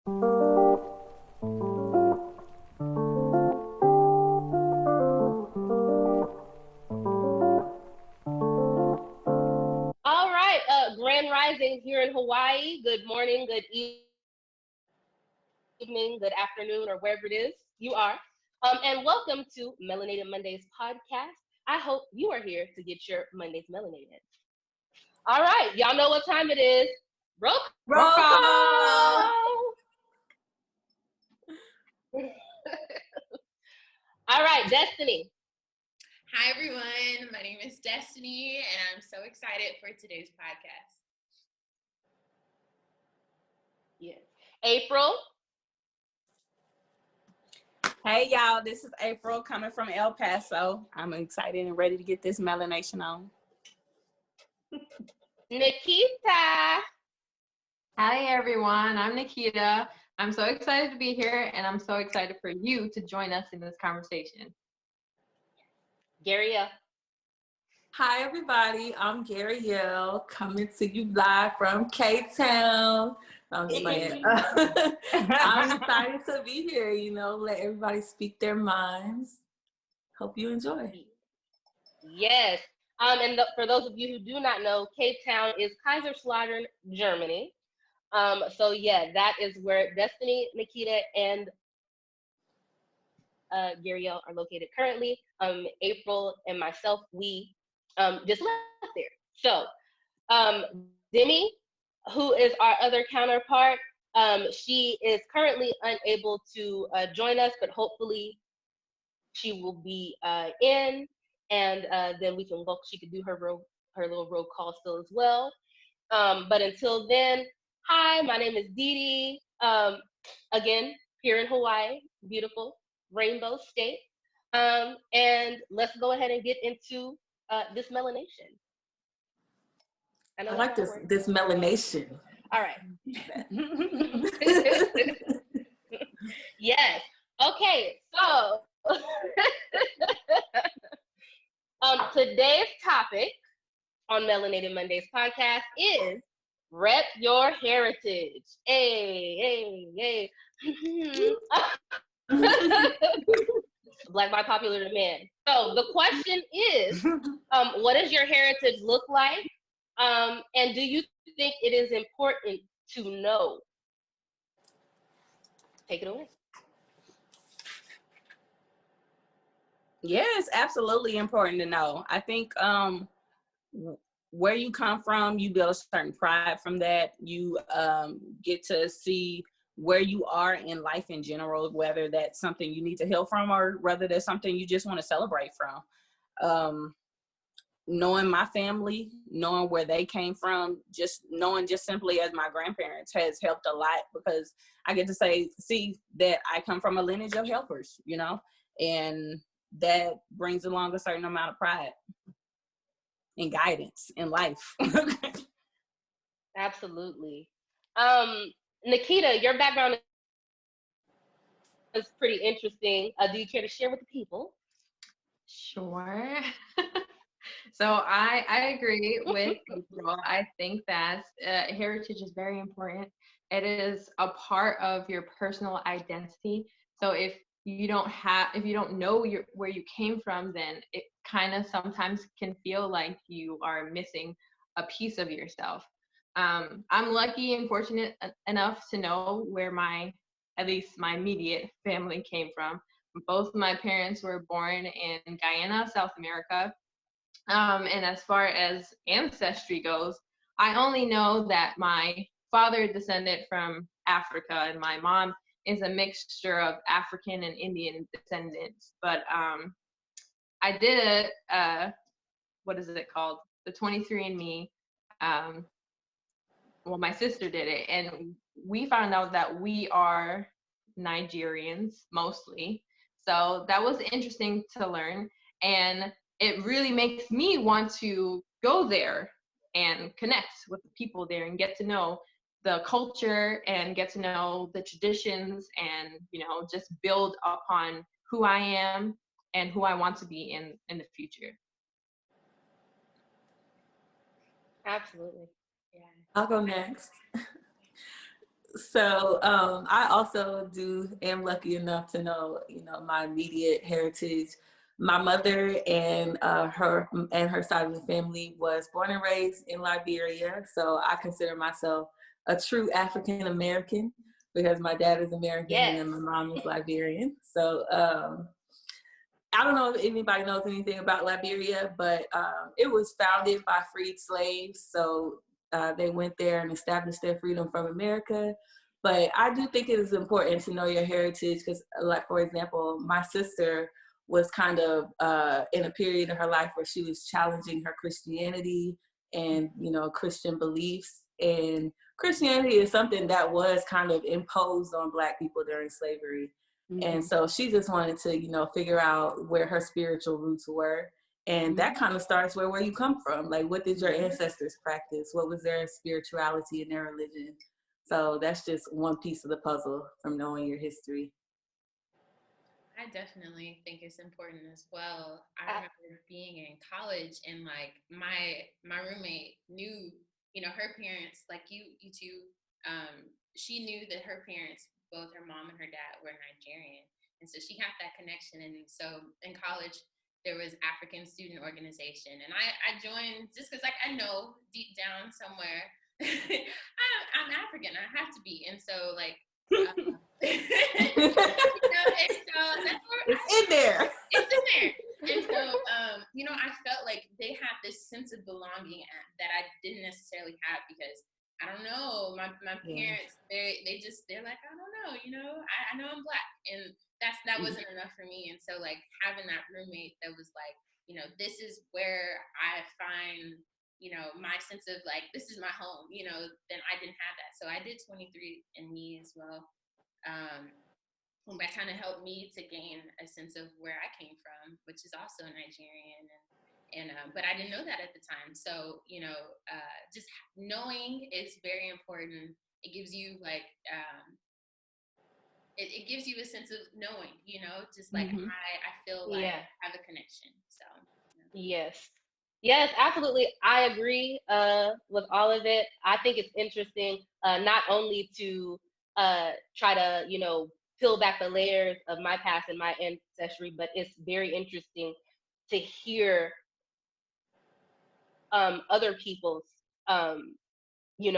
All right, Grand Rising here in Hawaii. Good morning, good evening, good afternoon, or wherever it is you are. And welcome to Melanated Mondays podcast. I hope you are here to get your Mondays melanated. All right, y'all know what time it is. Roll call. All right, Destiny. Hi, everyone. My name is Destiny, and I'm so excited for today's podcast. Yes. April. Hey, y'all. This is April coming from El Paso. I'm excited and ready to get this melanation on. Nikita. Hi, everyone. I'm Nikita. I'm so excited to be here, and I'm so excited for you to join us in this conversation. Garia. Hi, everybody. I'm Gabrielle, coming to you live from K-Town. I'm just playing. I'm excited to be here, let everybody speak their minds. Hope you enjoy. Yes. And for those of you who do not know, Cape Town is Kaiserslautern, Germany. So yeah, that is where Destiny, Nikita, and Gabrielle are located currently. April and myself, we just left there. So Demi, who is our other counterpart, she is currently unable to join us, but hopefully she will be in, and then we can she could do her little roll call still as well. But until then, hi, my name is Dee Dee. Again, here in Hawaii, beautiful Rainbow State. And let's go ahead and get into this melanation. I like this melanation. All right. Yes. Okay. So today's topic on Melanated Mondays podcast is rep your heritage. Hey. Black by popular demand. So the question is, what does your heritage look like? And do you think it is important to know? Take it away. Yeah, it's absolutely important to know. I think where you come from, you build a certain pride from that. You get to see where you are in life in general, whether that's something you need to heal from or whether that's something you just want to celebrate from. Knowing my family, knowing where they came from, just knowing just simply as my grandparents has helped a lot, because I get to see that I come from a lineage of helpers, and that brings along a certain amount of pride and guidance in life. Absolutely. Nikita, your background is pretty interesting. Do you care to share with the people? Sure. So I agree with April. I think that heritage is very important. It is a part of your personal identity. So if you don't know where you came from, then it kind of sometimes can feel like you are missing a piece of yourself. I'm lucky and fortunate enough to know where at least my immediate family came from. Both my parents were born in Guyana, South America. And as far as ancestry goes, I only know that my father descended from Africa and my mom is a mixture of African and Indian descendants. But I did what is it called? The 23andMe. Well, my sister did it, and we found out that we are Nigerians mostly. So that was interesting to learn, and it really makes me want to go there and connect with the people there and get to know the culture and get to know the traditions and, just build upon who I am and who I want to be in the future. Absolutely. Yeah. I'll go next. So I also am lucky enough to know, my immediate heritage. My mother and her side of the family was born and raised in Liberia. So I consider myself a true African American because my dad is American and then my mom is Liberian. So I don't know if anybody knows anything about Liberia, but it was founded by freed slaves. So they went there and established their freedom from America. But I do think it is important to know your heritage because, like, for example, my sister was kind of in a period of her life where she was challenging her Christianity and, Christian beliefs. And Christianity is something that was kind of imposed on Black people during slavery. And so she just wanted to, figure out where her spiritual roots were. And that kind of starts where you come from. Like, what did your ancestors practice? What was their spirituality and their religion? So that's just one piece of the puzzle from knowing your history. I definitely think it's important as well. I remember being in college and like my roommate knew, her parents, like you two, she knew that her parents, both her mom and her dad, were Nigerian. And so she had that connection. And so in college, there was African Student Organization. And I joined just because, like, I know deep down somewhere I'm African. I have to be. And so, like, and so that's where it's in there. It's in there. And so, I felt like they had this sense of belonging that I didn't necessarily have because I don't know, my parents, they're like, I don't know, I know I'm Black, and that wasn't enough for me. And so, like, having that roommate that was like, this is where I find, my sense of like, this is my home, then I didn't have that. So I did 23andMe as well. That kind of helped me to gain a sense of where I came from, which is also Nigerian, but I didn't know that at the time. So, just knowing is very important. It gives you like, it gives you a sense of knowing, just like I feel like I have a connection. So. Yes, absolutely. I agree with all of it. I think it's interesting not only to try to, peel back the layers of my past and my ancestry, but it's very interesting to hear other people's,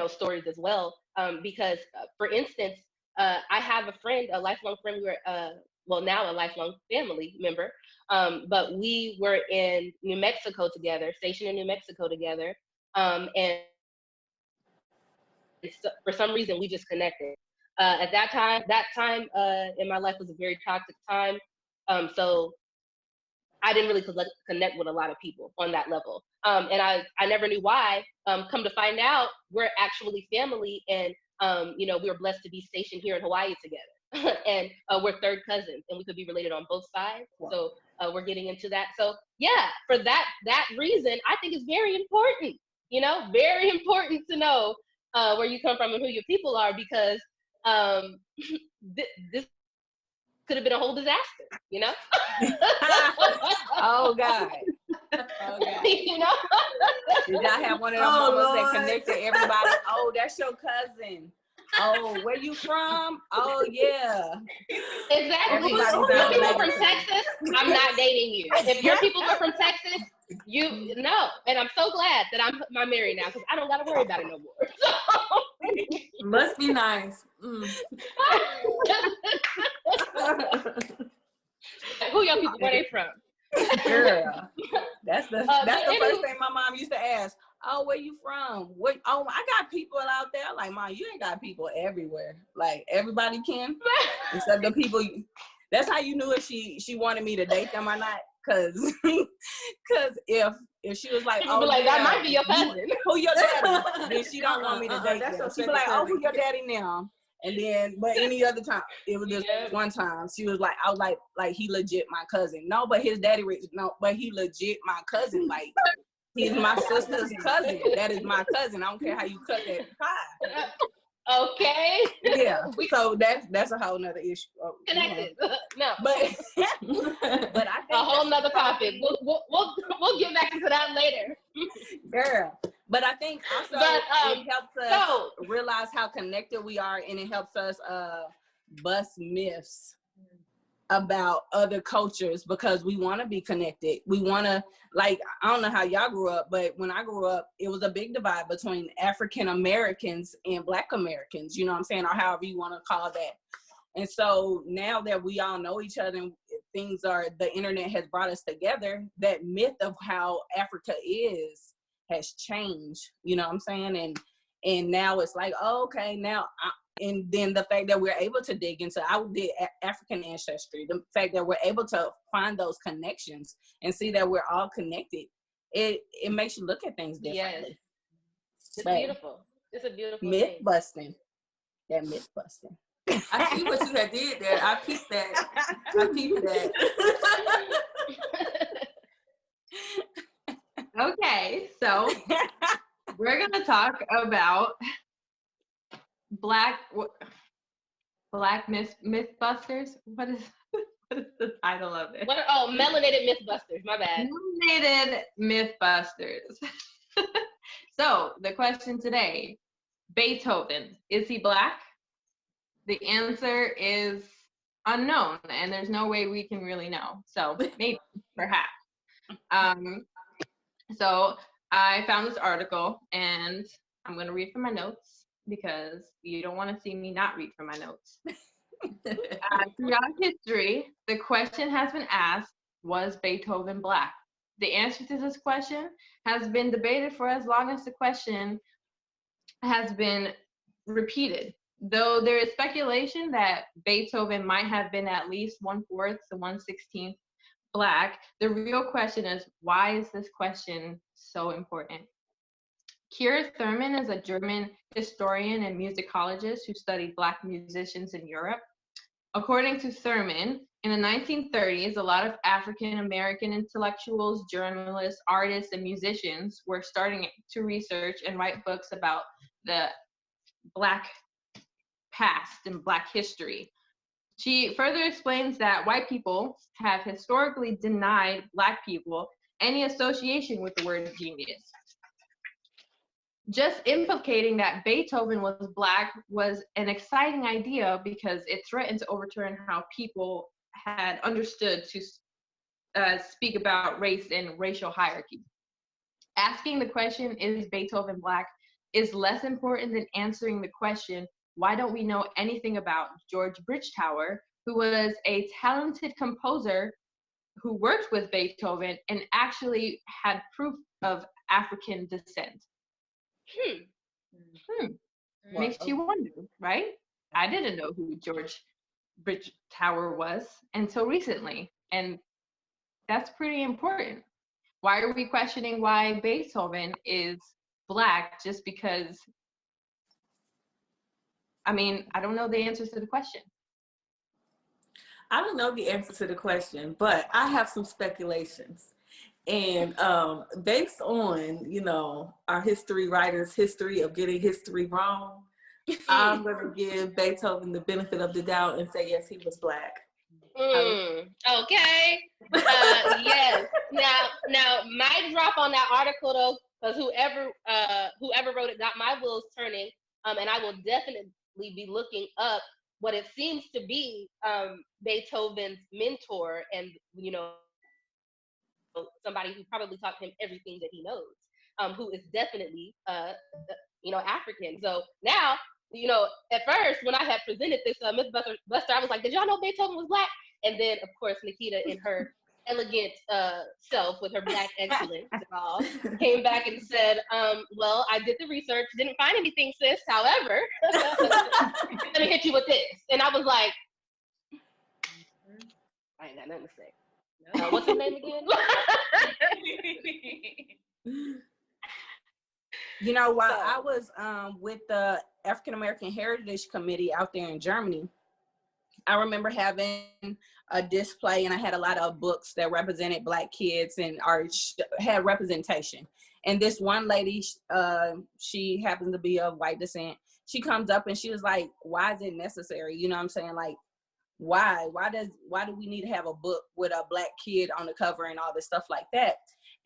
stories as well. Because, for instance, I have a friend, a lifelong friend. We were, now a lifelong family member. But we were in New Mexico together, stationed in New Mexico together. And so, for some reason, we just connected. At that time in my life was a very toxic time. So I didn't really connect with a lot of people on that level. And I never knew why. Come to find out, we're actually family. And, we were blessed to be stationed here in Hawaii together. And we're third cousins, and we could be related on both sides. Wow. So we're getting into that. So yeah, for that reason, I think it's very important, very important to know where you come from and who your people are, because this could have been a whole disaster, Oh God. Did y'all have one of those moments that connected everybody? Oh, that's your cousin. Oh, where you from? Oh, yeah. Exactly. If your people from Texas, I'm not dating you. If your people are from Texas, no. And I'm so glad that I'm married now, because I don't got to worry about it no more. Must be nice. Who your people? Where they from? Girl, that's the first thing my mom used to ask. Oh, where you from? Oh, I got people out there. Like, Mom, you ain't got people everywhere. Like, everybody can, except the people. That's how you knew if she wanted me to date them or not. Cause if she was like, oh, like, that might be your cousin. Who your daddy? Then she don't want me to date them. She be like, oh, who your daddy now? And then, but any other time, it was just one time. She was like, I was like he legit my cousin. No, but his daddy, no, but he legit my cousin. Like, he's my sister's cousin. That is my cousin. I don't care how you cut that pie. Okay. Yeah. So that's a whole nother issue. Connected. No. But I think a whole nother topic. We'll get back into that later. Girl. But I think also But, it helps us realize how connected we are, and it helps us bust myths about other cultures, because we want to be connected. We want to, like, I don't know how y'all grew up, but when I grew up, it was a big divide between African Americans and Black Americans, you know what I'm saying, or however you want to call that. And so now that we all know each other and the internet has brought us together, that myth of how Africa has changed, you know what I'm saying? And now it's like, oh, okay, now and then the fact that we're able to dig into, I did African ancestry, the fact that we're able to find those connections and see that we're all connected, it makes you look at things differently. Yes. It's beautiful. It's a beautiful myth thing. busting. That myth busting. I see what you had did there. I peeped that. Okay, so we're gonna talk about Black Mythbusters. What is the title of it? Melanated Mythbusters. My bad. Melanated Mythbusters. So the question today: Beethoven, is he Black? The answer is unknown, and there's no way we can really know. So maybe, perhaps. So I found this article, and I'm going to read from my notes because you don't want to see me not read from my notes. Throughout history, the question has been asked, was Beethoven Black? The answer to this question has been debated for as long as the question has been repeated. Though there is speculation that Beethoven might have been at least 1/4 to 1/16 Black, the real question is, why is this question so important? Kira Thurman is a German historian and musicologist who studied Black musicians in Europe. According to Thurman, in the 1930s, a lot of African American intellectuals, journalists, artists, and musicians were starting to research and write books about the Black past and Black history. She further explains that white people have historically denied Black people any association with the word genius. Just implicating that Beethoven was Black was an exciting idea because it threatened to overturn how people had understood to speak about race and racial hierarchy. Asking the question, is Beethoven Black, is less important than answering the question, why don't we know anything about George Bridgetower, who was a talented composer who worked with Beethoven and actually had proof of African descent? Wow. Makes you wonder, right? I didn't know who George Bridgetower was until recently, and that's pretty important. Why are we questioning why Beethoven is Black just because? I mean, I don't know the answers to the question. I don't know the answer to the question, but I have some speculations. And based on, our history writers' history of getting history wrong, I'm going to give Beethoven the benefit of the doubt and say, yes, he was Black. Okay. Yes. Now, my drop on that article though, because whoever wrote it got my wheels turning. And I will definitely be looking up what it seems to be Beethoven's mentor, and somebody who probably taught him everything that he knows, who is definitely African. So now, at first when I had presented this Mythbuster, I was like, did y'all know Beethoven was Black? And then, of course, Nikita, in her elegant self with her Black excellence and all, came back and said, well, I did the research, didn't find anything, sis. However, let me hit you with this. And I was like, I ain't got nothing to say. What's his name again? While I was with the African American Heritage Committee out there in Germany, I remember having a display, and I had a lot of books that represented Black kids and had representation. And this one lady, she happened to be of white descent. She comes up and she was like, why is it necessary? You know what I'm saying? Like, why do we need to have a book with a Black kid on the cover and all this stuff like that?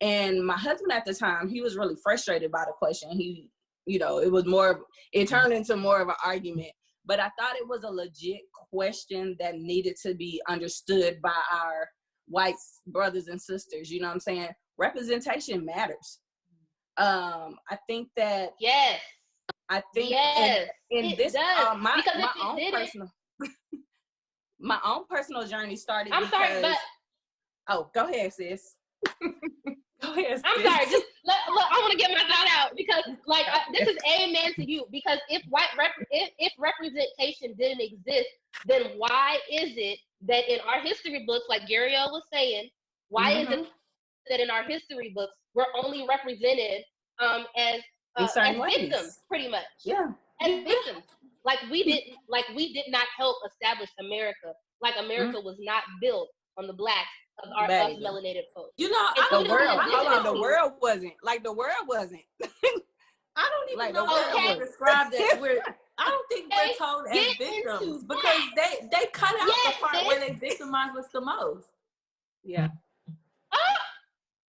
And my husband at the time, he was really frustrated by the question. He, it turned into more of an argument. But I thought it was a legit question that needed to be understood by our white brothers and sisters. You know what I'm saying? Representation matters. I think that. Yes. I think in this, my own personal journey started. Sorry, but. Oh, go ahead, sis. Go ahead, sis. I'm sorry. Just look. I want to get my thought out because, this is amen to you. Because if representation didn't exist, then why is it that in our history books, like Gariel was saying, why is it that in our history books we're only represented as victims, pretty much? Yeah. As victims. Like we did not help establish America. Like America was not built on the blacks of our melanated folks. The world wasn't. The world wasn't. I don't even know how to describe that. I don't think we're told as victims because they cut out the part where they victimized us the most. Yeah.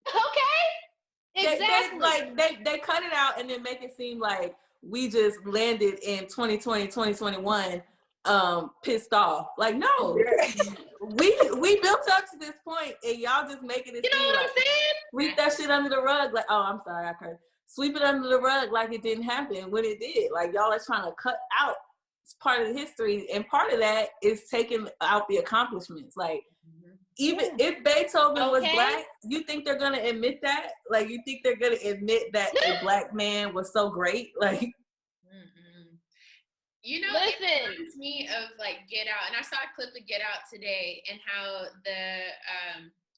Okay. Exactly. They cut it out and then make it seem like we just landed in 2020, 2021 pissed off. No. We built up to this point and y'all just making it seem what I'm saying? Sweep that shit under the rug. I'm sorry, I cursed. Sweep it under the rug like it didn't happen when it did. Y'all are trying to cut out part of the history, and part of that is taking out the accomplishments. Even if Beethoven was black, you think they're gonna admit that? You think they're gonna admit that a black man was so great? It reminds me of Get Out, and I saw a clip of Get Out today, and how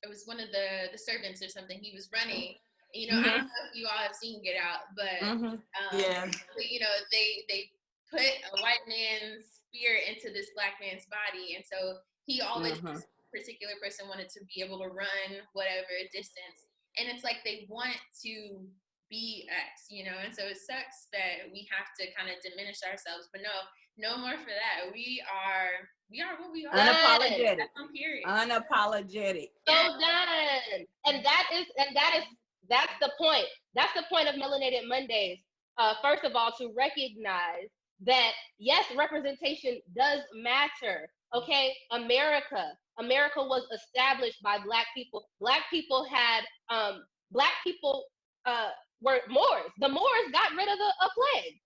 it was one of the servants or something. He was running. I don't know if you all have seen Get Out, but they put a white man's spirit into this black man's body, and so he always this particular person wanted to be able to run whatever distance, and it's they want to be X, and so it sucks that we have to kind of diminish ourselves, but no more for that. We are what we are. Unapologetic. Period. Unapologetic. So done. And that's the point. That's the point of Melanated Mondays. First of all, to recognize that yes, representation does matter. Okay, America was established by Black people. Black people were Moors. The Moors got rid of a plague.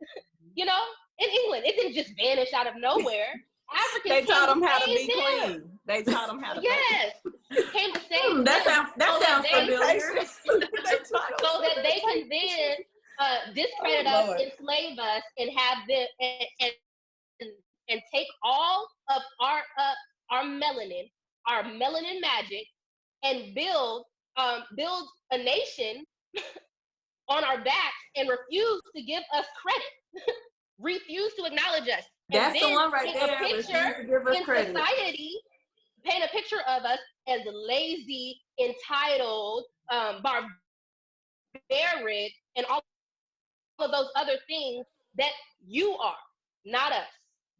In England, it didn't just vanish out of nowhere. Africans they taught them how to be clean. They taught them how to came to save that sounds familiar. So that they can then discredit us, enslave us, and have them and take all of our melanin magic, and build a nation on our backs and refuse to give us credit. Refuse to acknowledge us. That's the one right there. Refuse to give us credit. Society, paint a picture of us as lazy, entitled, barbaric, and all of those other things that you are, not us.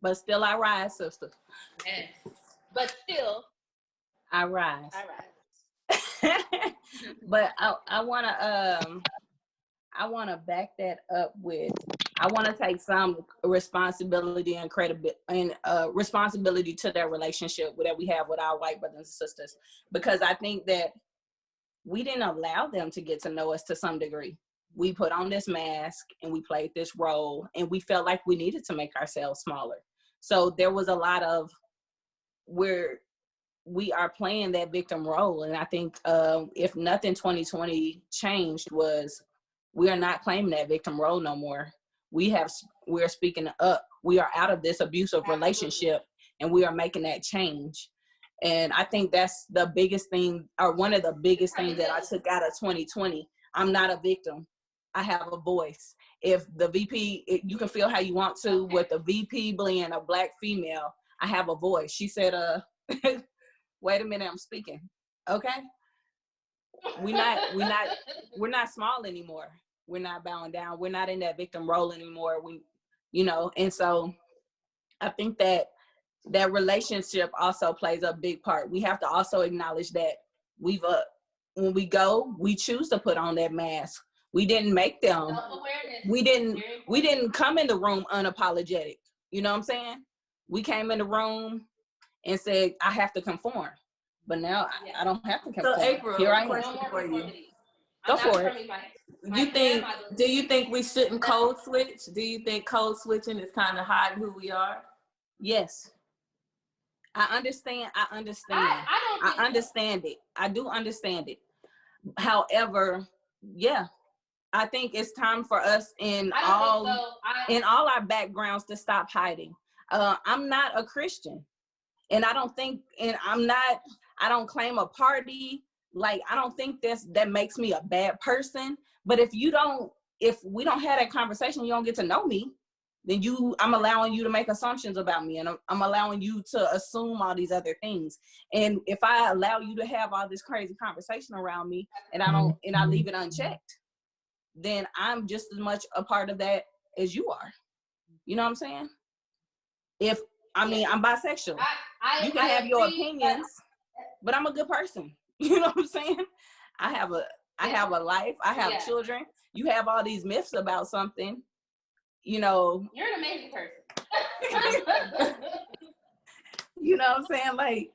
But still I rise, sister. Yes. But still I rise. But I wanna back that up with, I want to take some responsibility and responsibility to that relationship that we have with our white brothers and sisters, because I think that we didn't allow them to get to know us to some degree. We put on this mask and we played this role, and we felt like we needed to make ourselves smaller. So there was a lot of where we are playing that victim role. And I think if nothing 2020 changed was we are not claiming that victim role no more. We're speaking up. We are out of this abusive relationship, and we are making that change. And I think that's the biggest thing, or one of the biggest things that I took out of 2020. I'm not a victim. I have a voice. If the VP, you can feel how you want to with the VP being a Black female, I have a voice. She said, wait a minute, I'm speaking. Okay. We're not small anymore. We're not bowing down. We're not in that victim role anymore. And so I think that relationship also plays a big part. We have to also acknowledge that we've up. when we go, we choose to put on that mask. We didn't make them. Self-awareness. We didn't come in the room unapologetic. You know what I'm saying? We came in the room and said, I have to conform. But now I don't have to conform. So April, here I am. question for you. Go for it. Do you think we shouldn't code switch? Do you think code switching is kind of hiding who we are? Yes. I understand. I understand it. I do understand it. However, yeah, I think it's time for us in all our backgrounds to stop hiding. I'm not a Christian, and I don't claim a party. Like, I don't think that makes me a bad person. But if we don't have that conversation, you don't get to know me, then I'm allowing you to make assumptions about me, and I'm allowing you to assume all these other things. And if I allow you to have all this crazy conversation around me, and I leave it unchecked, then I'm just as much a part of that as you are. You know what I'm saying? I'm bisexual. You can have your opinions, but I'm a good person. You know what I'm saying? I have a life. I have children. You have all these myths about something. You know. You're an amazing person. You know what I'm saying? Like.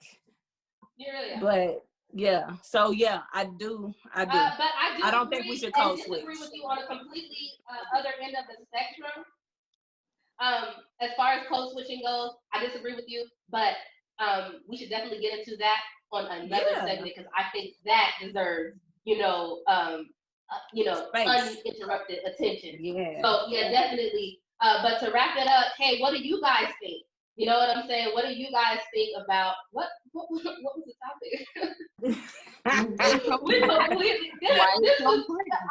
You really are. But yeah. So yeah, I do. But I don't think we should code switch. I disagree with you on a completely other end of the spectrum. As far as code switching goes, I disagree with you, but we should definitely get into that on another segment, because I think that deserves, uninterrupted attention. Yeah. So yeah, definitely. But to wrap it up, hey, what do you guys think? You know what I'm saying? What do you guys think about what was the topic? We completely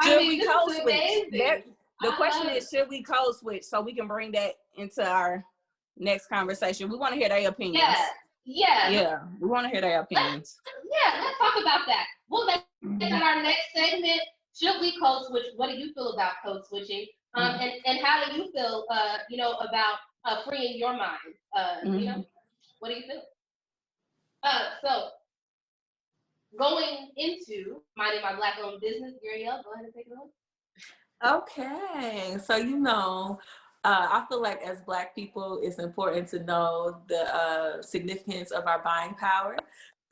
should we code switch? The question is, should we code switch, so we can bring that into our next conversation? We want to hear their opinions. Yeah. We want to hear their opinions. Let's talk about that. We'll make that our next segment. Should we code switch? What do you feel about code switching? And how do you feel, about freeing your mind? What do you feel? So going into minding my Black-owned business, Guriel, go ahead and take it away. Okay, so I feel like as Black people, it's important to know the significance of our buying power.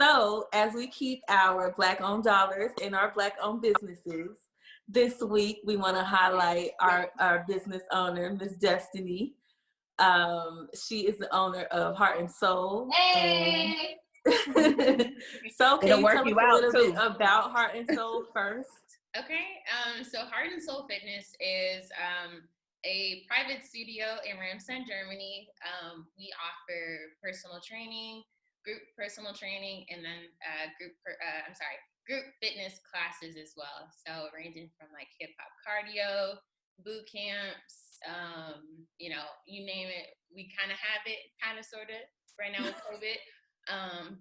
So as we keep our Black-owned dollars in our Black-owned businesses, this week we want to highlight our business owner, Miss Destiny. She is the owner of Heart and Soul. Hey! So can you tell us a little bit about Heart and Soul first? Okay, so Heart and Soul Fitness is a private studio in Ramstein, Germany. We offer personal training, group personal training, and then group fitness classes as well. So ranging from like hip hop cardio, boot camps, you name it, we kind of have it, kind of sort of right now with COVID.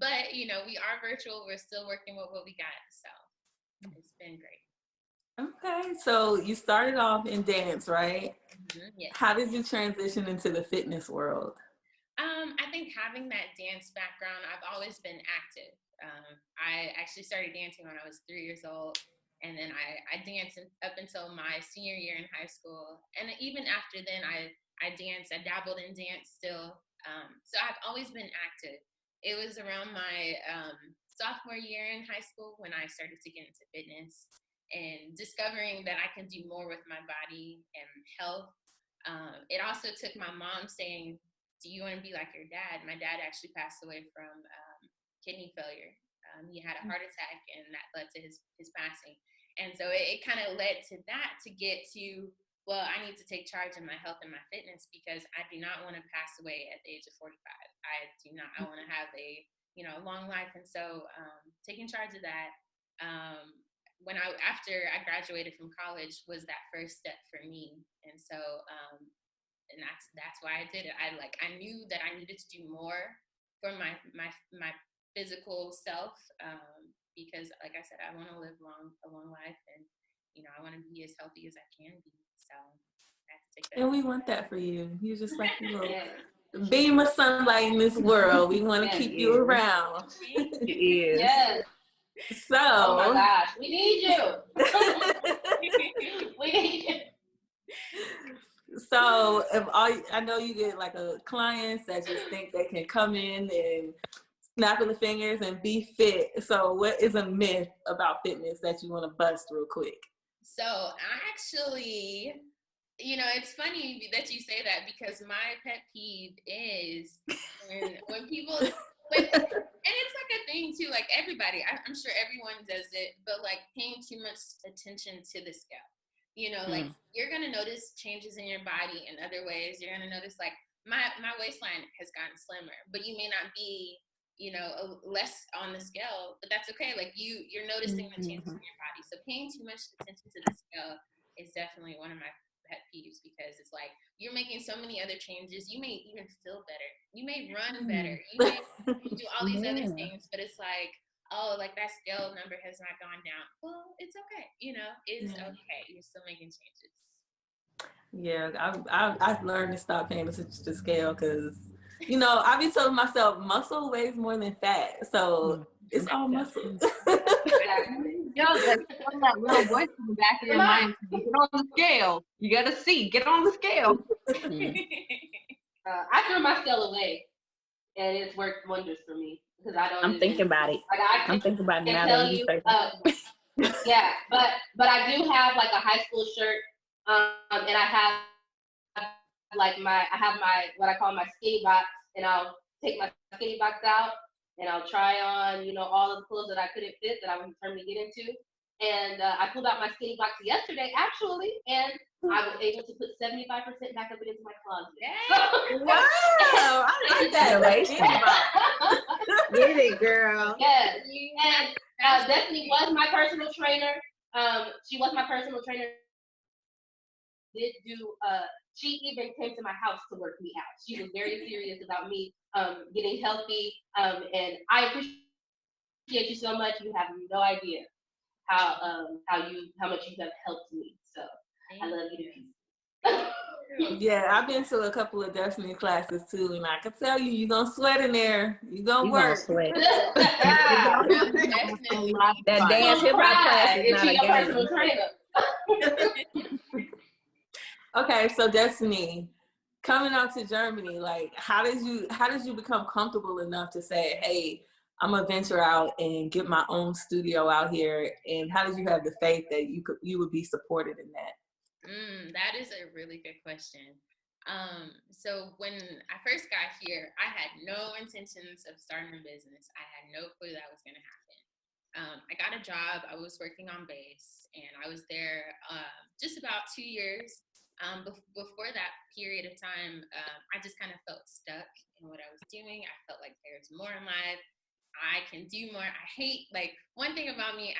But we are virtual. We're still working with what we got. So it's been great. Okay, so you started off in dance, right? Yes. How did you transition into the fitness world? I think having that dance background, I've always been active. I actually started dancing when I was 3 years old, and then I danced up until my senior year in high school. And even after then, I danced. I dabbled in dance still. So I've always been active. It was around my sophomore year in high school when I started to get into fitness and discovering that I can do more with my body and health. It also took my mom saying, do you want to be like your dad? My dad actually passed away from kidney failure. He had a heart attack, and that led to his passing. And so it kind of led to that, to get to, well, I need to take charge of my health and my fitness, because I do not want to pass away at the age of 45. I want to have a long life. And so taking charge of that, after I graduated from college, was that first step for me. And so and that's why I did it. I knew that I needed to do more for my physical self, because like I said, I want to live a long life, and I want to be as healthy as I can be. So I have to take that. And we want that for you. You're just like a little beam of sunlight in this world. We want to keep you around. Yes. So, oh my gosh, we need you. We need you. So I know you get like clients that just think they can come in and snapping the fingers and be fit. So what is a myth about fitness that you want to bust real quick? So I actually, it's funny that you say that, because my pet peeve is when people, and it's like a thing too, like everybody, I'm sure everyone does it, but like paying too much attention to the scale. Like you're going to notice changes in your body in other ways. You're going to notice like my waistline has gotten slimmer, but you may not be, less on the scale, but that's okay. Like you're noticing the changes in your body. So paying too much attention to the scale is definitely one of my pet peeves, because it's like you're making so many other changes. You may even feel better. You may run better. You may do all these other things, but it's like, oh, like that scale number has not gone down. Well, it's okay. It's okay. You're still making changes. Yeah, I've learned to stop paying attention to the scale because, I be telling myself muscle weighs more than fat, so it's all muscle. Yo, that's that little voice in the back of your mind. Get on the scale. You gotta see. Get on the scale. I threw my scale away, and it's worked wonders for me because I don't. I'm thinking about it. Like I'm thinking about it now. Tell you, yeah, but I do have like a high school shirt, and I have like what I call my skinny box, and I'll take my skinny box out and I'll try on, all of the clothes that I couldn't fit that I was determined to get into. And I pulled out my skinny box yesterday, actually, and I was able to put 75% back up into my closet. Wow, I like that. Get it, girl. Yes, and Destiny was my personal trainer. She was my personal trainer. She even came to my house to work me out. She was very serious about me getting healthy, and I appreciate you so much. You have no idea how much you have helped me. So I love you to pieces. Yeah, I've been to a couple of Destiny classes too, and I can tell you're gonna sweat in there. You're gonna work. Sweat. That dance hip hop class is not a game. Okay, so Destiny, coming out to Germany, like how did you become comfortable enough to say, hey, I'm gonna venture out and get my own studio out here, and how did you have the faith that you would be supported in that? That is a really good question. So when I first got here, I had no intentions of starting a business. I had no clue that was going to happen. I got a job. I was working on bass, and I was there just about 2 years. Before that period of time, I just kind of felt stuck in what I was doing. I felt like there's more in life. I can do more. I hate, like, one thing about me,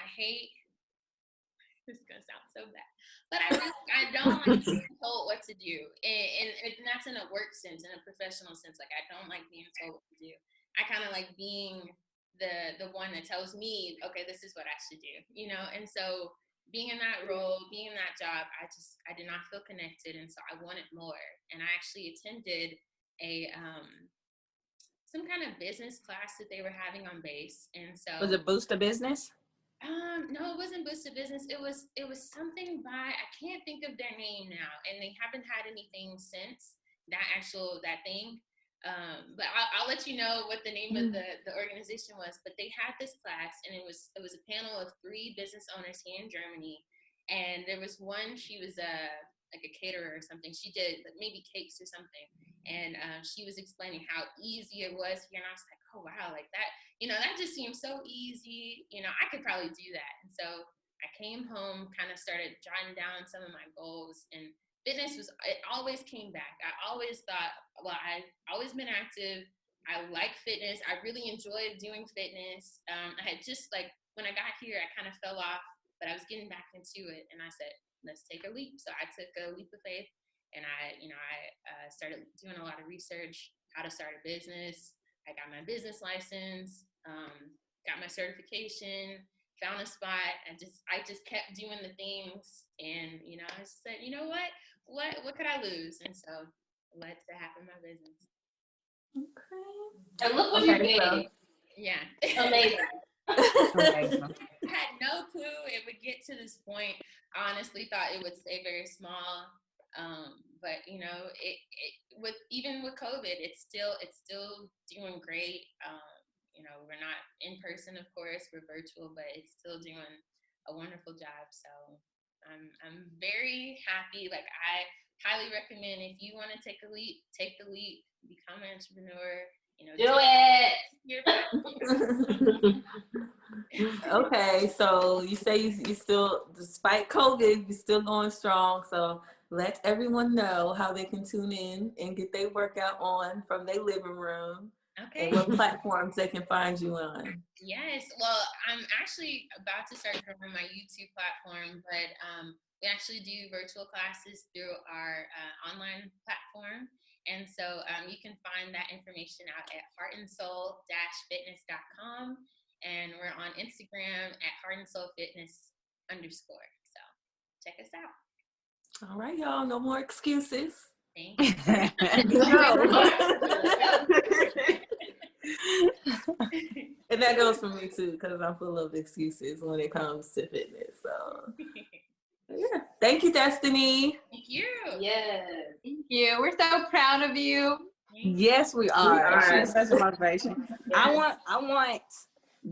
this is going to sound so bad, but I don't like being told what to do. And that's in a work sense, in a professional sense. Like, I don't like being told what to do. I kind of like being the one that tells me, okay, this is what I should do, And so being in that role, being in that job, I did not feel connected. And so I wanted more. And I actually attended some kind of business class that they were having on bass. And so was it Boost a Business? No, it wasn't Boost a Business. It was something by, I can't think of their name now, and they haven't had anything since that thing. But I'll let you know what the name of the organization was. But they had this class, and it was a panel of 3 business owners here in Germany, and there was one. She was like a caterer or something. She did maybe cakes or something, and she was explaining how easy it was here, and I was like, oh wow, like that. That just seems so easy. I could probably do that. And so I came home, kind of started jotting down some of my goals, and fitness it always came back. I always thought, well, I've always been active. I like fitness. I really enjoyed doing fitness. I had just, like, when I got here, I kind of fell off, but I was getting back into it. And I said, let's take a leap. So I took a leap of faith, and I started doing a lot of research, how to start a business. I got my business license, got my certification, found a spot. I just kept doing the things, and I just said, you know what could I lose? And so let's happen my business. Okay. And look what you did. Yeah. Amazing. Amazing. I had no clue it would get to this point. I honestly thought it would stay very small. But you know, it with even with COVID, it's still doing great. You know, we're not in person, of course, we're virtual, but it's still doing a wonderful job. So I'm very happy. Like, I highly recommend, if you want to take the leap, become an entrepreneur. You know, Do it. Okay, so you say you still, despite COVID, you're still going strong. So let everyone know how they can tune in and get their workout on from their living room. Okay. And what platforms they can find you on. Yes, well, I'm actually about to start growing my YouTube platform, but we actually do virtual classes through our online platform. And so you can find that information out at heartandsoul-fitness.com. And we're on Instagram at heartandsoulfitness_. So check us out. All right, y'all, no more excuses. Thank you. And that goes for me too, because I'm full of excuses when it comes to fitness. So yeah. Thank you, Destiny. Thank you. Yes. Thank you. We're so proud of you. Yes, we are. She's such a motivation. Yes. I want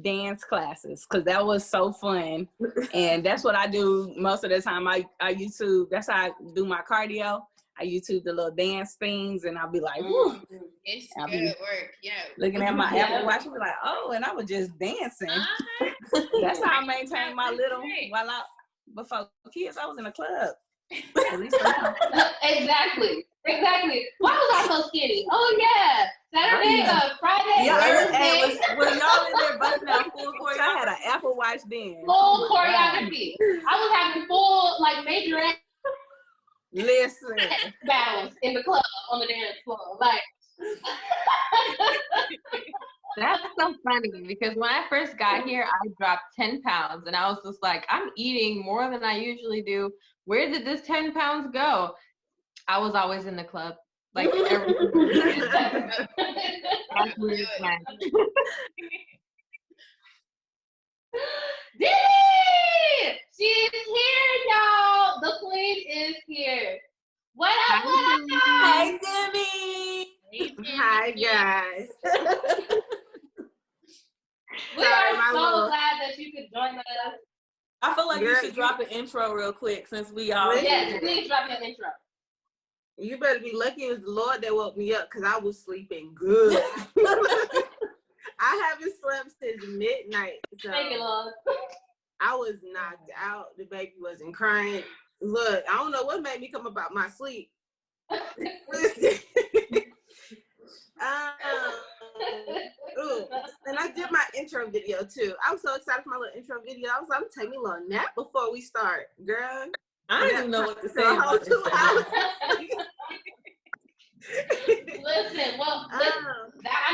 dance classes because that was so fun, and that's what I do most of the time. I YouTube. That's how I do my cardio. I YouTube the little dance things, and I'll be like, whoo. It's I'll good be work. Yeah. looking at my Yeah. Apple Watch, and be like, oh, and I was just dancing. That's how I maintain my little before kids. I was in a club. At least Exactly. Why was I so skinny? Oh yeah, Saturday, Friday, Thursday. Was y'all in there busting out full I choreography? had an Apple Watch then. Full choreography. I was having full major Listen. battles in the club on the dance floor. Like That's so funny because when I first got here, I dropped 10 pounds and I was just like, I'm eating more than I usually do. Where did this 10 pounds go? I was always in the club. Like everything. That's what it's like. Diddy! She's here, y'all. The queen is here. What up? Hey, Demi. Hi, guys. We are so glad that you could join us. I feel like you should drop an intro real quick since we all. Yes, please drop your intro. You better be lucky it was the Lord that woke me up because I was sleeping good. I haven't slept since midnight. So Thank you, Lord. I was knocked out. The baby wasn't crying. Look, I don't know what made me come about my sleep. Listen. And I did my intro video too. I was so excited for my little intro video. I was like, I'm taking me a little nap before we start, girl. I don't even know what to say. About 2 hours. Listen, I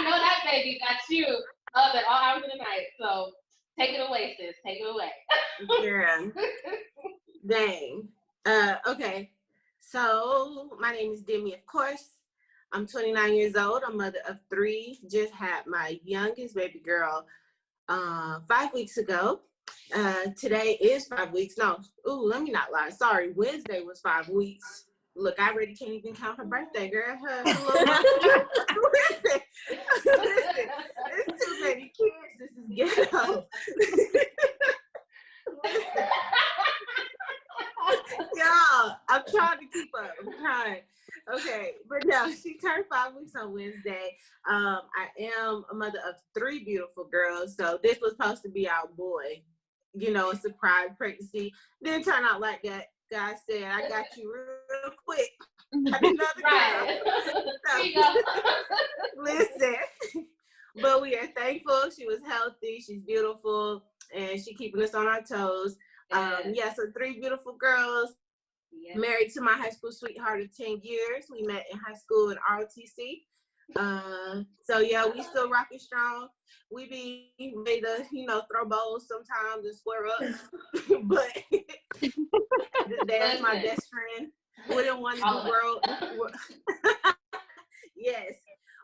know that baby got you up at all hours of the night. So take it away, sis. Take it away. Yeah. Dang. Okay. So my name is Demi, of course. I'm 29 years old. I'm mother of 3. Just had my youngest baby girl 5 weeks ago. Today is 5 weeks. No, let me not lie. Sorry, Wednesday was 5 weeks. Look, I already can't even count her birthday, girl. Her little listen, there's too many kids. This is ghetto. Y'all, I'm trying to keep up. I'm trying. Okay, but no, she turned 5 weeks on Wednesday. I am a mother of 3 beautiful girls, so this was supposed to be our boy. You know, a surprise pregnancy. Didn't turn out like that. God said, I got you real quick. Another Right. girl. So, listen, but we are thankful. She was healthy. She's beautiful, and she keeping us on our toes. So 3 beautiful girls. Yes. Married to my high school sweetheart of 10 years. We met in high school in ROTC. So yeah, we still rocking strong. We be ready to, throw bowls sometimes and square up. But that's my best friend. Wouldn't want to do world. Yes.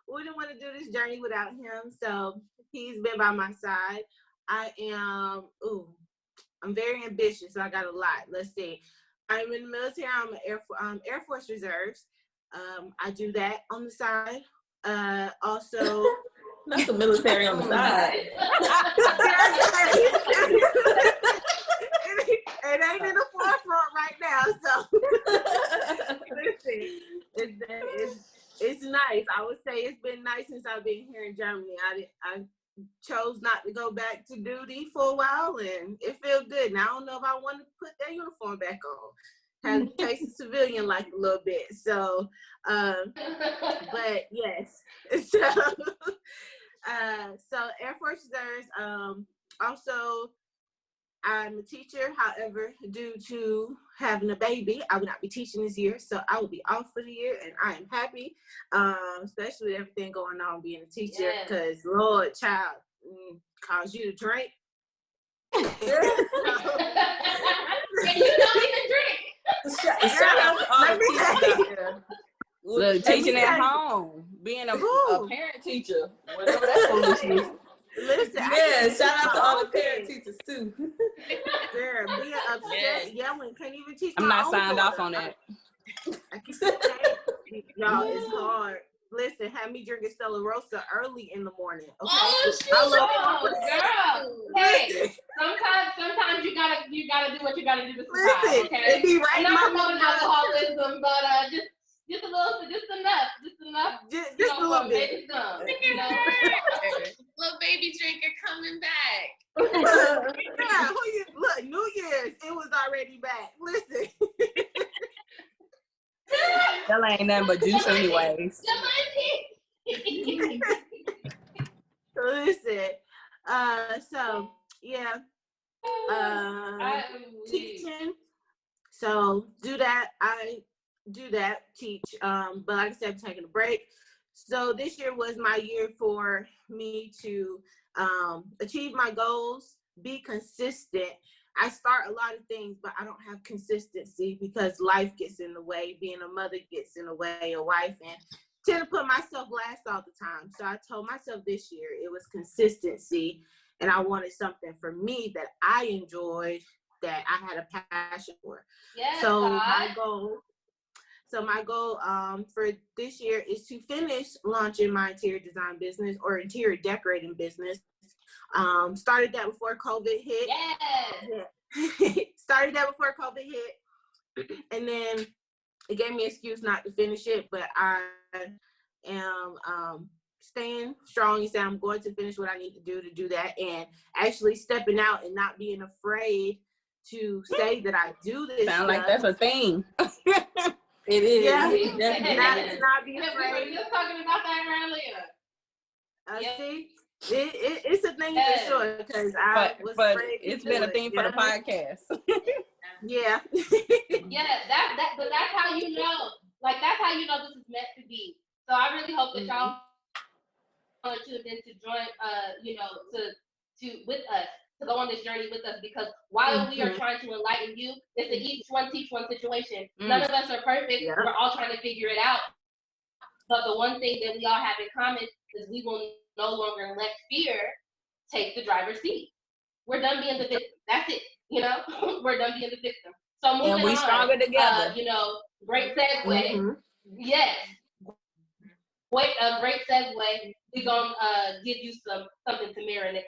Wouldn't want to do this journey without him. So he's been by my side. I'm very ambitious, so I got a lot. Let's see. I'm in the military. I'm an Air Force Reserves. I do that on the side. Also, not the military on the side. It ain't in the forefront right now, so listen, it's nice. I would say it's been nice since I've been here in Germany. I chose not to go back to duty for a while, and it feels good. Now I don't know if I want to put that uniform back on. Kind of taste of civilian life a little bit. So, but yes. So Air Force Reserves. Also, I'm a teacher. However, due to having a baby, I will not be teaching this year. So I will be off for the year, and I am happy, especially with everything going on being a teacher. Because Lord, child, cause you to drink. And you don't even drink. Shout out to all the teachers out there. Look, teaching at home, being a parent teacher, whatever that foolishness. Listen, yeah, shout out to all the parent teachers too. Girl, being upset, yelling, can't even teach. I'm not signed off on that. I can't y'all, it's hard. Listen, have me drinking Stella Rosa early in the morning. Okay? Oh, shit. Girl. Hey, sometimes you gotta do what you gotta do to survive. Listen, okay? it be right. I'm not promoting alcoholism, but just a little, just enough, just a little bit. You know? Little baby drinker coming back. Yeah, look, New Year's, it was already back. Listen. That ain't nothing but juice anyways. Listen. So yeah. Teaching. So do that. I do that, teach. But like I said, I'm taking a break. So this year was my year for me to achieve my goals, be consistent. I start a lot of things, but I don't have consistency because life gets in the way. Being a mother gets in the way, a wife, and tend to put myself last all the time. So I told myself this year it was consistency, and I wanted something for me that I enjoyed, that I had a passion for. Yes, so God. my goal for this year is to finish launching my interior design business or interior decorating business. Started that before COVID hit. Yes. Started that before COVID hit. And then it gave me an excuse not to finish it, but I am staying strong and saying I'm going to finish what I need to do that, and actually stepping out and not being afraid to say that I do this. Sound like that's a thing. It is. Yeah. Not be afraid. We were just talking about that earlier. See, it's a thing for sure, because I was afraid. It's been a thing for the podcast. Yeah. But that's how you know. Like, that's how you know this is meant to be. So I really hope that y'all tuned in to join, to with us, to go on this journey with us, because while we are trying to enlighten you, it's a each one teach one situation. None of us are perfect. Yeah. We're all trying to figure it out. But the one thing that we all have in common is we will no longer let fear take the driver's seat. We're done being the victim. That's it. We're done being the victim. So moving on. And we stronger together. Great segue. Mm-hmm. Yes. Great segue. We're gonna give you something to marinate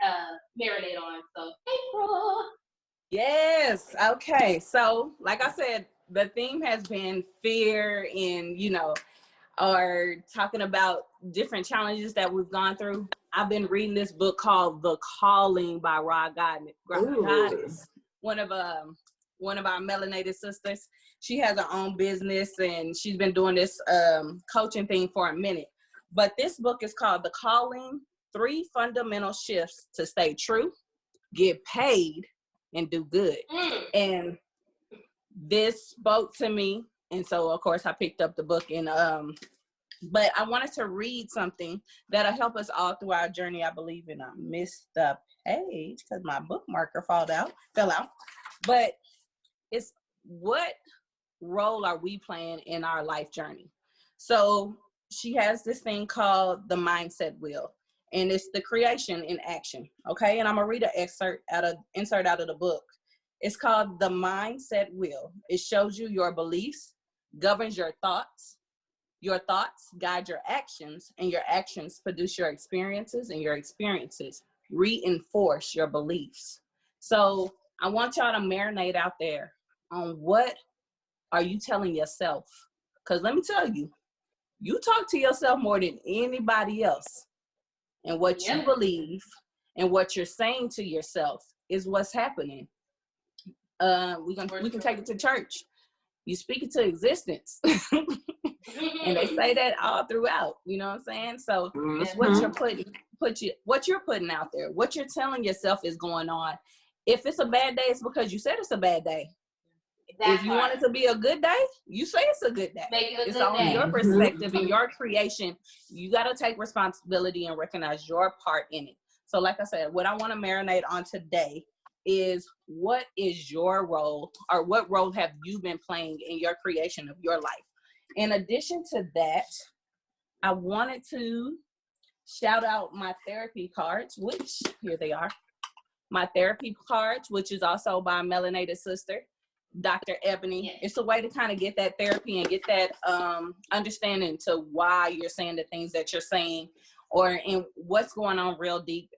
on. So April. Yes. Okay. So like I said, the theme has been fear, and or talking about different challenges that we've gone through. I've been reading this book called The Calling by Rod Goddess, one of our melanated sisters. She has her own business, and she's been doing this coaching thing for a minute. But this book is called The Calling: 3 Fundamental Shifts to Stay True, Get Paid, and Do Good. And this spoke to me. And so, of course, I picked up the book, and but I wanted to read something that'll help us all through our journey, I believe. And I missed the page because my bookmarker fell out. But it's, what role are we playing in our life journey? So she has this thing called the mindset wheel. and it's the creation in action. Okay, and I'm gonna read an insert out of the book. It's called The Mindset Wheel. It shows you your beliefs, governs your thoughts guide your actions, and your actions produce your experiences, and your experiences reinforce your beliefs. So I want y'all to marinate out there on what are you telling yourself? Because let me tell you, you talk to yourself more than anybody else. And what you believe and what you're saying to yourself is what's happening. We can take it to church. You speak it to existence. And they say that all throughout, you know what I'm saying? So it's what you're putting out there. What you're telling yourself is going on. If it's a bad day, it's because you said it's a bad day. If you want it to be a good day, you say it's a good day. It's on your perspective and your creation. You got to take responsibility and recognize your part in it. So like I said, what I want to marinate on today is, what is your role, or what role have you been playing in your creation of your life? In addition to that, I wanted to shout out my therapy cards, which here they are. My therapy cards, which is also by Melanated Sister, Dr. Ebony. Yes. It's a way to kind of get that therapy and get that understanding to why you're saying the things that you're saying, or in what's going on real deep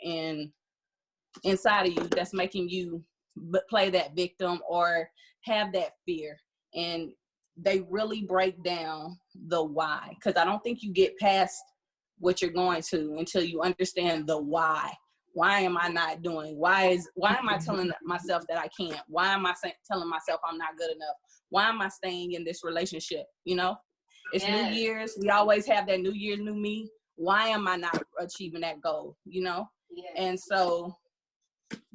inside of you that's making you play that victim or have that fear. And they really break down the why, because I don't think you get past what you're going to until you understand the why. Why am I not doing? Why am I telling myself that I can't? Why am I telling myself I'm not good enough? Why am I staying in this relationship? You know, it's New Year's. We always have that New Year, new me. Why am I not achieving that goal? You know? Yes. And so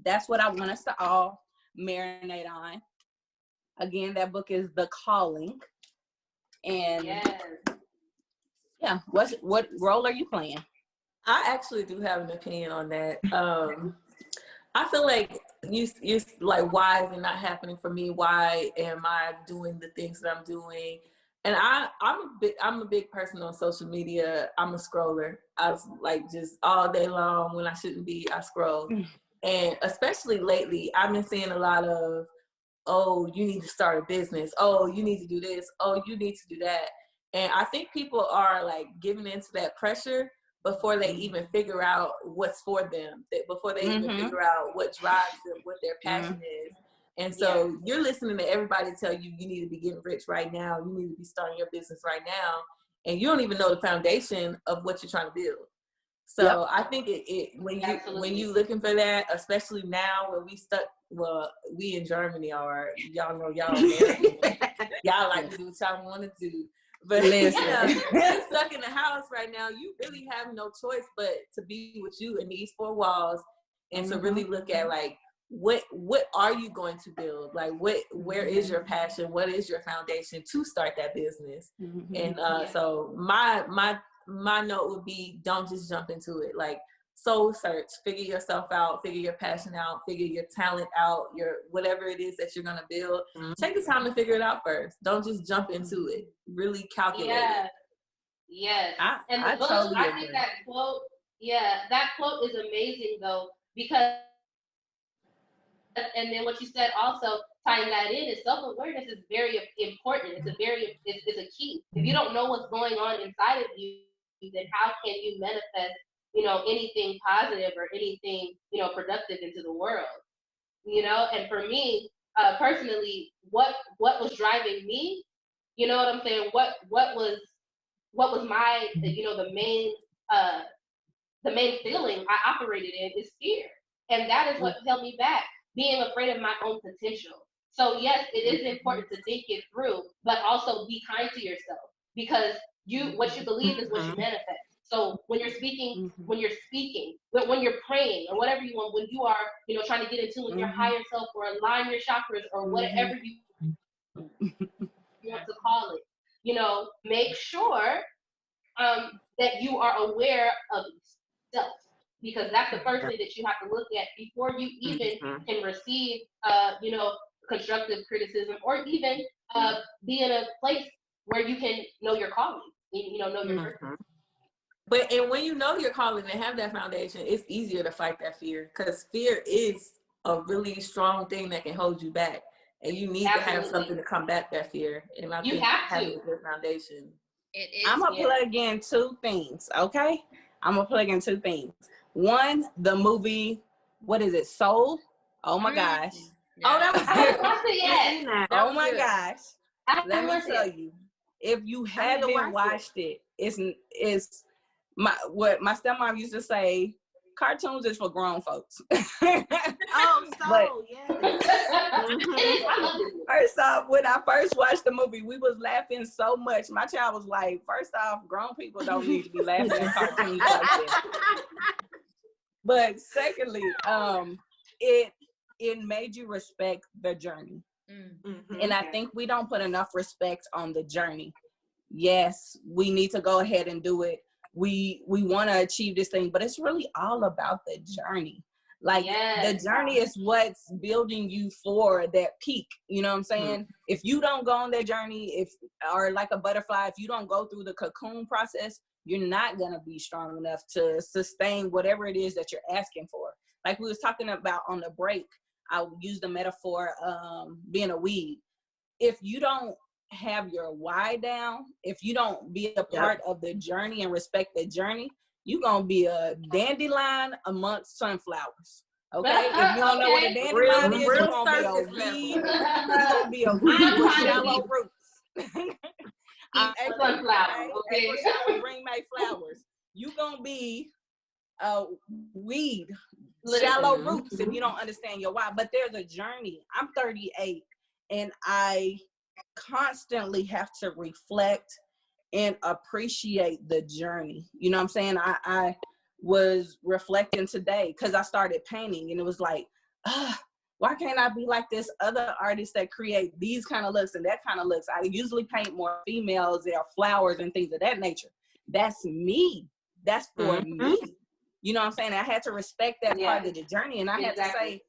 that's what I want us to all marinate on. Again, that book is The Calling. And yeah, what role are you playing? I actually do have an opinion on that. I feel like you like, why is it not happening for me? Why am I doing the things that I'm doing? And I'm a big person on social media. I'm a scroller. I was like, just all day long when I shouldn't be, I scroll. And especially lately, I've been seeing a lot of, oh, you need to start a business. Oh, you need to do this. Oh, you need to do that. And I think people are like giving into that pressure before they even figure out what's for them, before they even figure out what drives them, what their passion is. And so you're listening to everybody tell you, you need to be getting rich right now. You need to be starting your business right now. And you don't even know the foundation of what you're trying to build. So I think when you looking for that, especially now when we in Germany are, y'all know y'all American. Y'all like to do what y'all want to do. But listen, you're stuck in the house right now. You really have no choice but to be with you in these four walls and to really look at like, what are you going to build? Like, where is your passion? What is your foundation to start that business? And so my note would be, don't just jump into it. Like, soul search, figure yourself out, figure your passion out, figure your talent out, your whatever it is that you're going to build. Take the time to figure it out first. Don't just jump into it. Really calculate it. Yes. And the book, totally I think that quote is amazing though, because, and then what you said also, tying that in, is self-awareness is very important. It's a key. If you don't know what's going on inside of you, then how can you manifest, anything positive or anything, productive into the world, and for me, personally, what was driving me, you know what I'm saying? What was my, the main feeling I operated in is fear. And that is what held me back, being afraid of my own potential. So yes, it is important to think it through, but also be kind to yourself, because what you believe is what you manifest. So when you're speaking, when you're praying or whatever you want, when you are, trying to get in tune with your higher self or align your chakras or whatever you want to call it, make sure that you are aware of yourself, because that's the first thing that you have to look at before you even can receive, constructive criticism, or even be in a place where you can know your calling, know your purpose. But and when you know you're calling and have that foundation, it's easier to fight that fear, because fear is a really strong thing that can hold you back, and you need to have something to combat that fear. And I think having a good foundation. It is. I'm gonna plug in two things, okay? I'm gonna plug in two things. One, the movie, what is it, Soul? Oh my gosh. Yeah. Oh, that was I haven't watched it yet. Oh my gosh. I Let me haven't tell watched it. you, if you haven't watched it, it's what my stepmom used to say, cartoons is for grown folks. Oh, so yes. First off, when I first watched the movie, we was laughing so much. My child was like, first off, grown people don't need to be laughing at cartoons like this. But secondly, it made you respect the journey. Mm-hmm. And I think we don't put enough respect on the journey. Yes, we need to go ahead and do it. We want to achieve this thing, but it's really all about the journey. Like the journey is what's building you for that peak. You know what I'm saying? Mm-hmm. If you don't go on that journey, or like a butterfly, if you don't go through the cocoon process, you're not going to be strong enough to sustain whatever it is that you're asking for. Like we was talking about on the break, I use the metaphor being a weed. If you don't have your why down, if you don't be a part of the journey and respect the journey, you're going to be a dandelion amongst sunflowers. Okay? If you don't know what a dandelion is, you're going to be a weed. You're going to be a weed with shallow roots. Sunflower. Okay. Bring my flowers. You're going to be a weed, shallow roots, if you don't understand your why. But there's a journey. I'm 38 and I constantly have to reflect and appreciate the journey. You know what I'm saying? I was reflecting today because I started painting and it was like, why can't I be like this other artist that create these kind of looks and that kind of looks? I usually paint more females or flowers and things of that nature. That's me. That's for me. You know what I'm saying? I had to respect that part of the journey, and I had to say,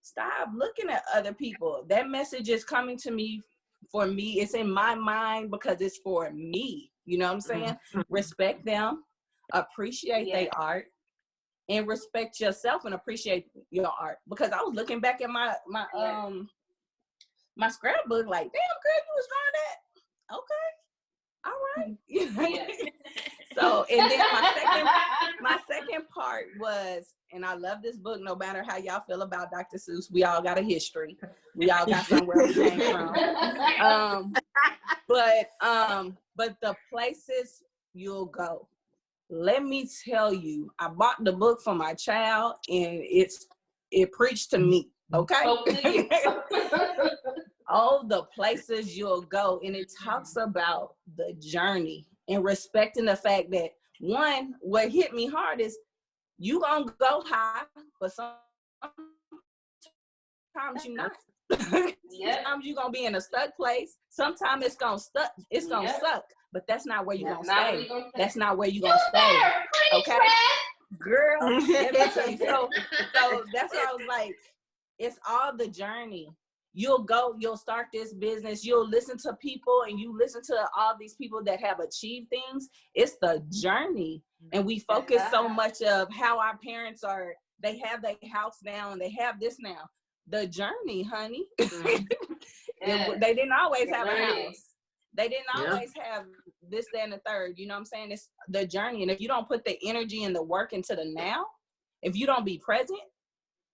stop looking at other people. That message is coming to me for me. It's in my mind because it's for me. You know what I'm saying? Respect them, appreciate their art, and respect yourself and appreciate your art. Because I was looking back at my scrapbook like, damn, girl, you was drawing that? Okay. All right. So, and then my second part was, and I love this book, no matter how y'all feel about Dr. Seuss, we all got a history. We all got somewhere we came from. But the places you'll go. Let me tell you, I bought the book for my child and it preached to me. Okay. All the places you'll go, and it talks about the journey and respecting the fact that one, what hit me hard is you gonna go high, but sometimes you're not. Sometimes you're gonna be in a stuck place. Sometimes it's gonna suck, but that's not where you're gonna stay. That's not where you're gonna stay. Okay, girl. Let me tell you. So that's what I was like. It's all the journey. You'll start this business, you'll listen to people and you listen to all these people that have achieved things. It's the journey. And we focus so much of how our parents they have their house now and they have this now. The journey, honey. They didn't always have a house. They didn't always have this, that, and the third. You know what I'm saying? It's the journey. And if you don't put the energy and the work into the now, if you don't be present,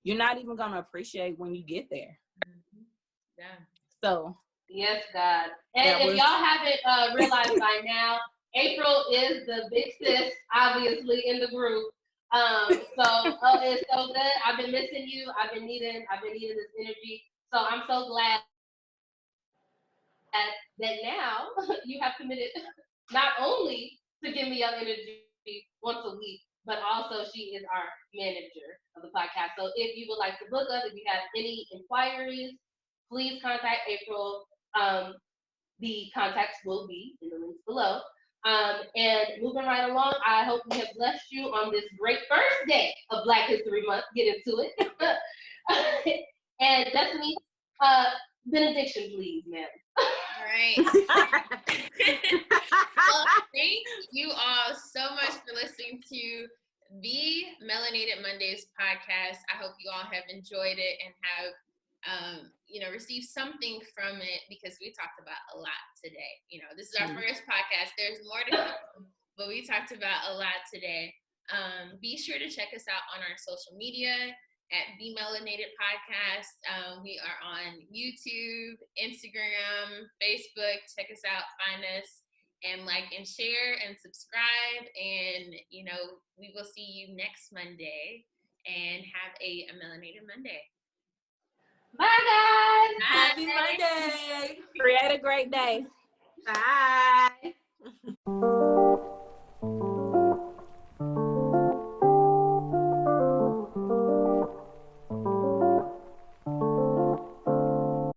you're not even going to appreciate when you get there. So yes, God. And if y'all haven't realized by now, April is the big sis, obviously, in the group. So it's so good. I've been missing you. I've been needing this energy. So I'm so glad that now you have committed not only to give me your energy once a week, but also she is our manager of the podcast. So if you would like to book us, if you have any inquiries, please contact April. The contacts will be in the links below. And moving right along, I hope we have blessed you on this great first day of Black History Month. Get into it. And Destiny, benediction, please, ma'am. All right. Well, thank you all so much for listening to the Melanated Mondays podcast. I hope you all have enjoyed it and have received something from it, because we talked about a lot today. This is our first podcast. There's more to come, but we talked about a lot today. Be sure to check us out on our social media at The Melanated Podcast. We are on YouTube, Instagram, Facebook. Check us out, find us, and like and share and subscribe. And, we will see you next Monday, and have a Melanated Monday. Bye, guys. Happy Monday. Create a great day. Bye.